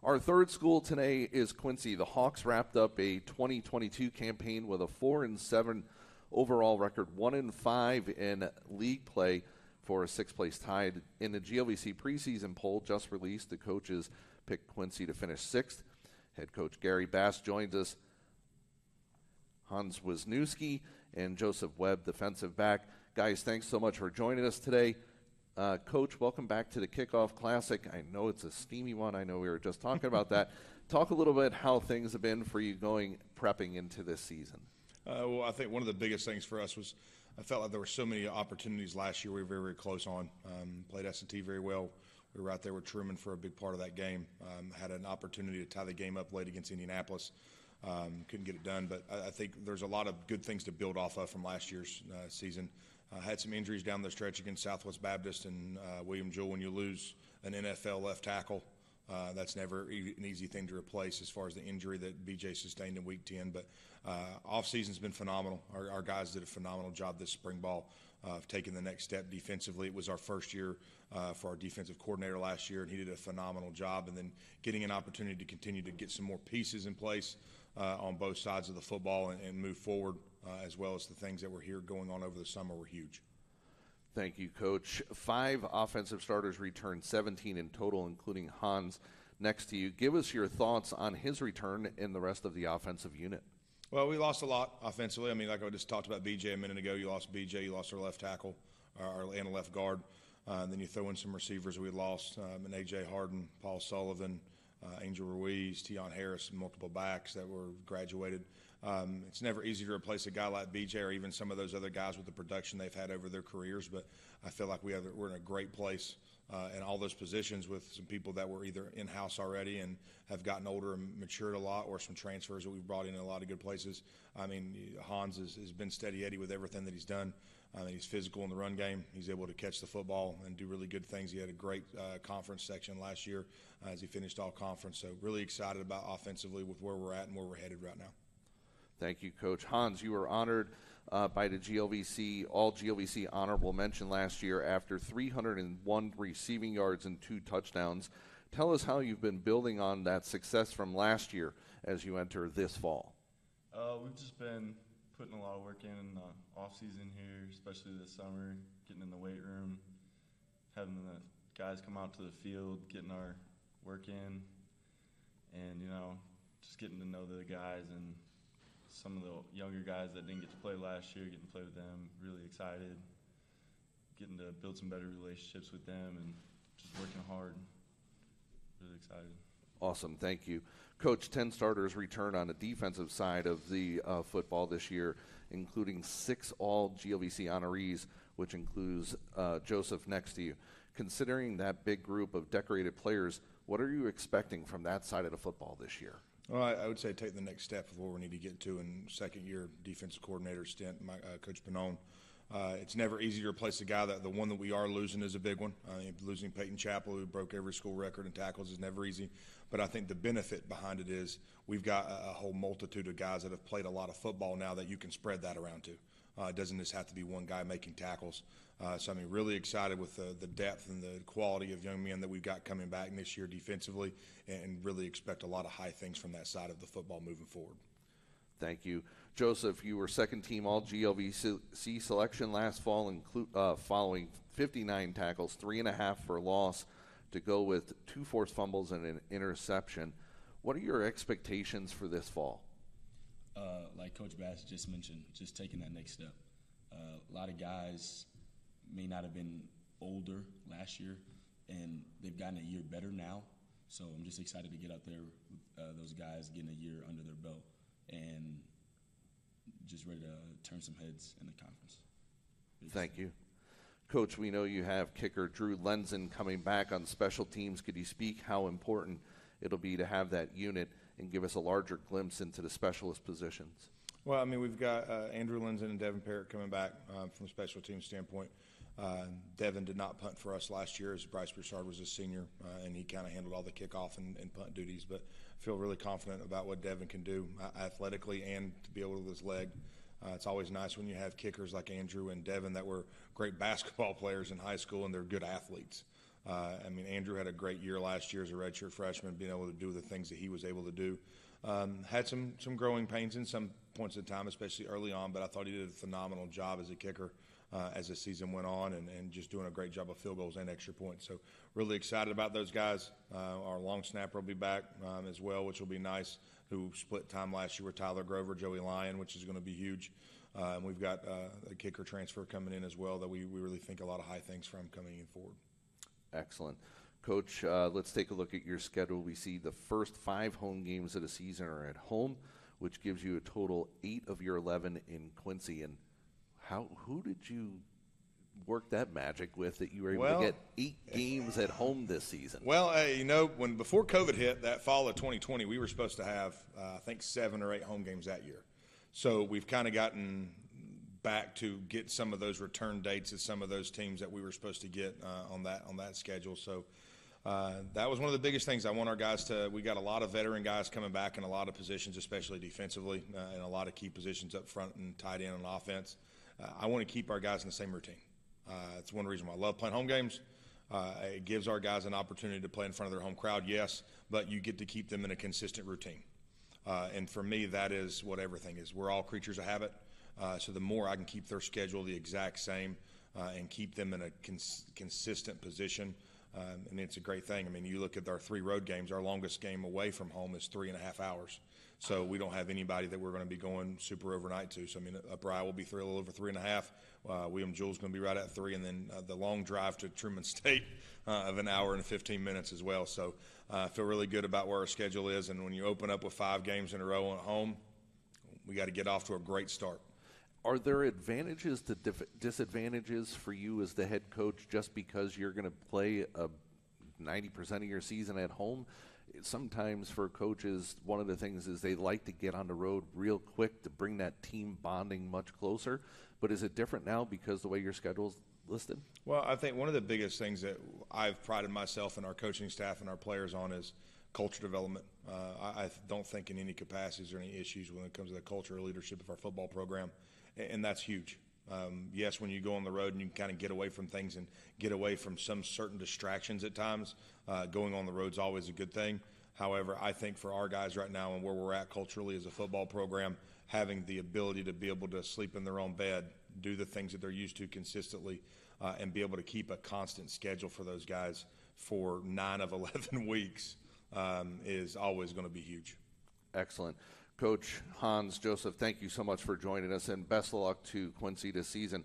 Our third school today is Quincy. The Hawks wrapped up a 2022 campaign with a 4-7 overall record, 1-5 in league play for a sixth-place tie. In the GLVC preseason poll just released, the coaches picked Quincy to finish sixth. Head coach Gary Bass joins us. Hans Wisnewsk and Joseph Webb, defensive back. Guys, thanks so much for joining us today. Coach, welcome back to the Kickoff Classic. I know it's a steamy one. I know we were just talking about that. Talk a little bit how things have been for you prepping into this season. Well, I think one of the biggest things for us was I felt like there were so many opportunities last year we were very, very close on. Played S&T very well. We were out there with Truman for a big part of that game. Had an opportunity to tie the game up late against Indianapolis. Couldn't get it done, but I think there's a lot of good things to build off of from last year's season. Had some injuries down the stretch against Southwest Baptist and William Jewell. When you lose an NFL left tackle, that's never an easy thing to replace as far as the injury that BJ sustained in Week 10. But off-season's been phenomenal. Our guys did a phenomenal job this spring ball of taking the next step defensively. It was our first year for our defensive coordinator last year, and he did a phenomenal job. And then getting an opportunity to continue to get some more pieces in place on both sides of the football and move forward, as well as the things that were here going on over the summer were huge. Thank you, Coach. 5 offensive starters returned, 17 in total, including Hans next to you. Give us your thoughts on his return and the rest of the offensive unit. Well, we lost a lot offensively. I mean, like I just talked about BJ a minute ago, you lost BJ, you lost our left tackle and a left guard. Then you throw in some receivers we lost, and A.J. Harden, Paul Sullivan, Angel Ruiz, Tion Harris, and multiple backs that were graduated. It's never easy to replace a guy like BJ or even some of those other guys with the production they've had over their careers, but I feel like we're in a great place in all those positions with some people that were either in-house already and have gotten older and matured a lot, or some transfers that we've brought in a lot of good places. I mean, Hans has been steady Eddie with everything that he's done. He's physical in the run game. He's able to catch the football and do really good things. He had a great conference section last year as he finished all conference. So really excited about offensively with where we're at and where we're headed right now. Thank you, Coach. Hans, you were honored by the GLVC, all GLVC honorable mention last year after 301 receiving yards and 2 touchdowns. Tell us how you've been building on that success from last year as you enter this fall. We've just been putting a lot of work in the off-season here, especially this summer, getting in the weight room, having the guys come out to the field, getting our work in, and, just getting to know the guys and some of the younger guys that didn't get to play last year, getting to play with them, really excited, getting to build some better relationships with them, and just working hard. Really excited. Awesome, thank you. Coach, 10 starters returned on the defensive side of the football this year, including 6 all GLVC honorees, which includes Joseph next to you. Considering that big group of decorated players, what are you expecting from that side of the football this year? Well, I would say take the next step of where we need to get to in second-year defensive coordinator stint, Coach Pannone. It's never easy to replace a guy the one that we are losing is a big one. Losing Peyton Chappell, who broke every school record in tackles, is never easy. But I think the benefit behind it is we've got a whole multitude of guys that have played a lot of football now that you can spread that around to. It doesn't just have to be one guy making tackles. So I'm really excited with the depth and the quality of young men that we've got coming back this year defensively, and really expect a lot of high things from that side of the football moving forward. Thank you. Joseph, you were second-team all-GLVC selection last fall, following 59 tackles, 3.5 for loss, to go with 2 forced fumbles and an interception. What are your expectations for this fall? Like Coach Bass just mentioned, just taking that next step. A lot of guys may not have been older last year, and they've gotten a year better now. So I'm just excited to get out there with those guys getting a year under their belt and just ready to turn some heads in the conference. Thank you. Coach, we know you have kicker Drew Lenzen coming back on special teams. Could you speak how important it'll be to have that unit and give us a larger glimpse into the specialist positions? Well, I mean, we've got Andrew Lenzen and Devin Parrott coming back from a special team standpoint. Devin did not punt for us last year as Bryce Broussard was a senior, and he kind of handled all the kickoff and punt duties. But I feel really confident about what Devin can do athletically and to be able to with his leg. It's always nice when you have kickers like Andrew and Devin that were great basketball players in high school and they're good athletes. I mean, Andrew had a great year last year as a redshirt freshman, being able to do the things that he was able to do. Had some growing pains in some points in time, especially early on, but I thought he did a phenomenal job as a kicker as the season went on, and just doing a great job of field goals and extra points. So really excited about those guys. Our long snapper will be back as well, which will be nice, who split time last year with Tyler Grover, Joey Lyon, which is going to be huge. And we've got a kicker transfer coming in as well that we really think a lot of high things from coming in forward. Excellent. Coach, let's take a look at your schedule. We see the first 5 home games of the season are at home, which gives you a total 8 of your 11 in Quincy. And who did you work that magic with that you were able to get 8 games at home this season? Well, before COVID hit, that fall of 2020, we were supposed to have, I think, 7 or 8 home games that year. So we've kind of gotten back to get some of those return dates at some of those teams that we were supposed to get on that schedule. So that was one of the biggest things. I want our guys to – we got a lot of veteran guys coming back in a lot of positions, especially defensively, and a lot of key positions up front and tight end on offense. I want to keep our guys in the same routine. It's one reason why I love playing home games. It gives our guys an opportunity to play in front of their home crowd, yes, but you get to keep them in a consistent routine. And for me, that is what everything is. We're all creatures of habit. So the more I can keep their schedule the exact same and keep them in a consistent position, and it's a great thing. I mean, you look at our 3 road games, our longest game away from home is 3.5 hours. So we don't have anybody that we're going to be going super overnight to. So, I mean, Upper Iowa will be a little over 3.5. William Jewell's going to be right at 3. And then the long drive to Truman State of an hour and 15 minutes as well. So I feel really good about where our schedule is. And when you open up with 5 games in a row at home, we got to get off to a great start. Are there advantages to disadvantages for you as the head coach just because you're going to play 90% of your season at home? Sometimes for coaches, one of the things is they like to get on the road real quick to bring that team bonding much closer. But is it different now because the way your schedule's listed? Well, I think one of the biggest things that I've prided myself and our coaching staff and our players on is culture development. I don't think in any capacities or any issues when it comes to the culture or leadership of our football program, and that's huge. Yes, when you go on the road and you can kind of get away from things and get away from some certain distractions at times, going on the road is always a good thing. However, I think for our guys right now and where we're at culturally as a football program, having the ability to be able to sleep in their own bed, do the things that they're used to consistently, and be able to keep a constant schedule for those guys for 9 of 11 weeks is always going to be huge. Excellent. Coach Hans, Joseph, thank you so much for joining us, and best of luck to Quincy this season.